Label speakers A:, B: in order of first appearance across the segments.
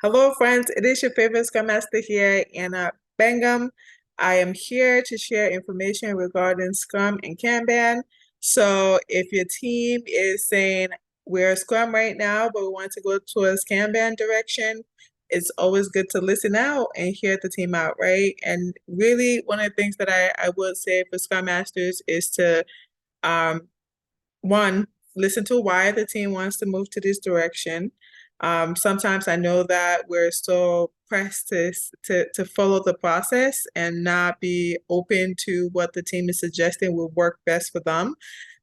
A: Hello, friends. It is your favorite Scrum Master here, Anna Bengham. I am here to share information regarding Scrum and Kanban. So if your team is saying we're Scrum right now, but we want to go towards Kanban direction, it's always good to listen out and hear the team out, right? And really, one of the things that I would say for Scrum Masters is to, one, listen to why the team wants to move to this direction. Sometimes I know that we're so pressed to follow the process and not be open to what the team is suggesting will work best for them.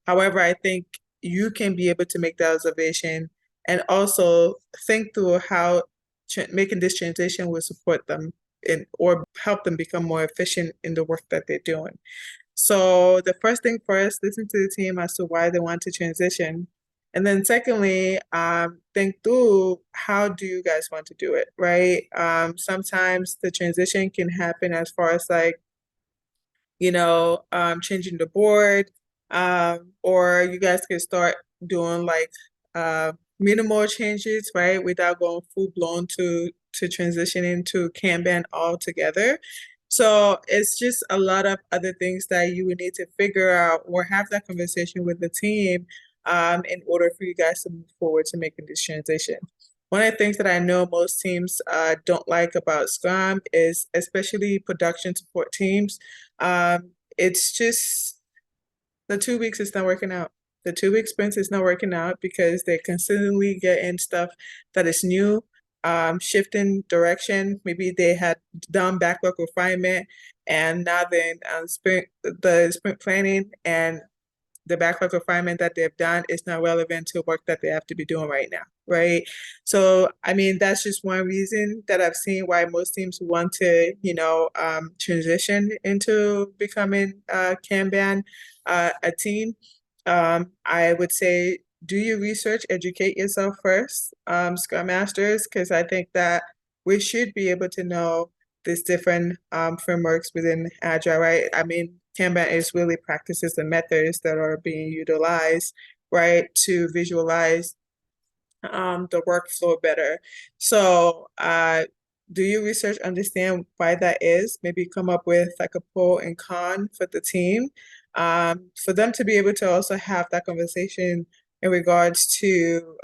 A: However, I think you can be able to make that observation and also think through how making this transition will support them or help them become more efficient in the work that they're doing. So the first thing first, listen to the team as to why they want to transition. And then secondly, think through how do you guys want to do it, right? Sometimes the transition can happen as far as like, changing the board, or you guys can start doing like minimal changes, right? Without going full blown to transition into Kanban altogether. So it's just a lot of other things that you would need to figure out or have that conversation with the team in order for you guys to move forward to making this transition. One of the things that I know most teams don't like about Scrum is, especially production support teams, it's just the 2 weeks is not working out. The 2 week sprint is not working out because they consistently get in stuff that is new, shifting direction. Maybe they had done backlog refinement and now they're the sprint planning, and the backlog refinement that they've done is not relevant to work that they have to be doing right now, right? So, I mean, that's just one reason that I've seen why most teams want to, transition into becoming Kanban a team. I would say do your research, educate yourself first, Scrum Masters, because I think that we should be able to know these different frameworks within Agile, right? I mean, Kanban is really practices and methods that are being utilized, right, to visualize the workflow better. So do your research, understand why that is, maybe come up with like a pro and con for the team, for them to be able to also have that conversation in regards to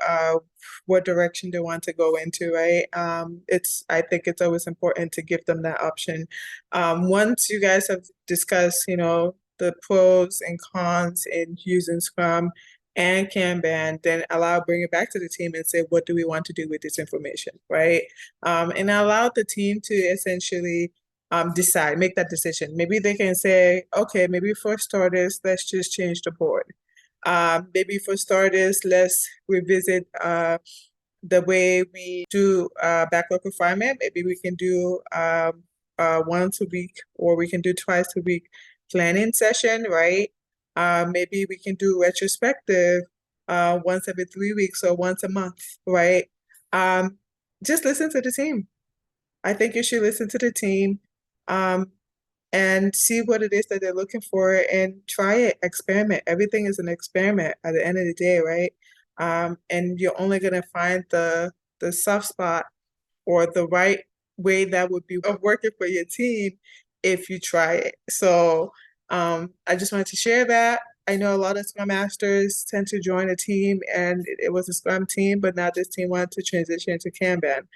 A: what direction they want to go into, right? I think it's always important to give them that option. Once you guys have discussed, the pros and cons in using Scrum and Kanban, then bring it back to the team and say, what do we want to do with this information, right? And allow the team to essentially decide, make that decision. Maybe they can say, okay, maybe for starters, let's just change the board. Maybe for starters, let's revisit the way we do backlog refinement. Maybe we can do once a week, or we can do twice a week planning session, right? Maybe we can do retrospective once every 3 weeks or once a month, right? Just listen to the team. I think you should listen to the team and see what it is that they're looking for and try it, experiment. Everything is an experiment at the end of the day, right? And you're only going to find the soft spot or the right way that would be working for your team if you try it. So I just wanted to share that. I know a lot of Scrum Masters tend to join a team and it was a Scrum team, but now this team wanted to transition to Kanban.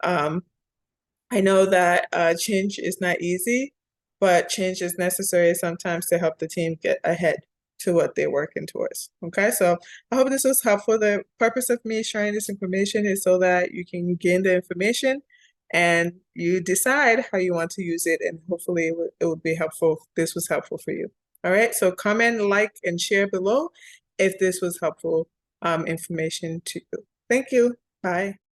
A: I know that change is not easy, but change is necessary sometimes to help the team get ahead to what they're working towards. Okay, so I hope this was helpful. The purpose of me sharing this information is so that you can gain the information and you decide how you want to use it, and hopefully it would be helpful. This was helpful for you. All right, so comment, like, and share below if this was helpful information to you. Thank you. Bye.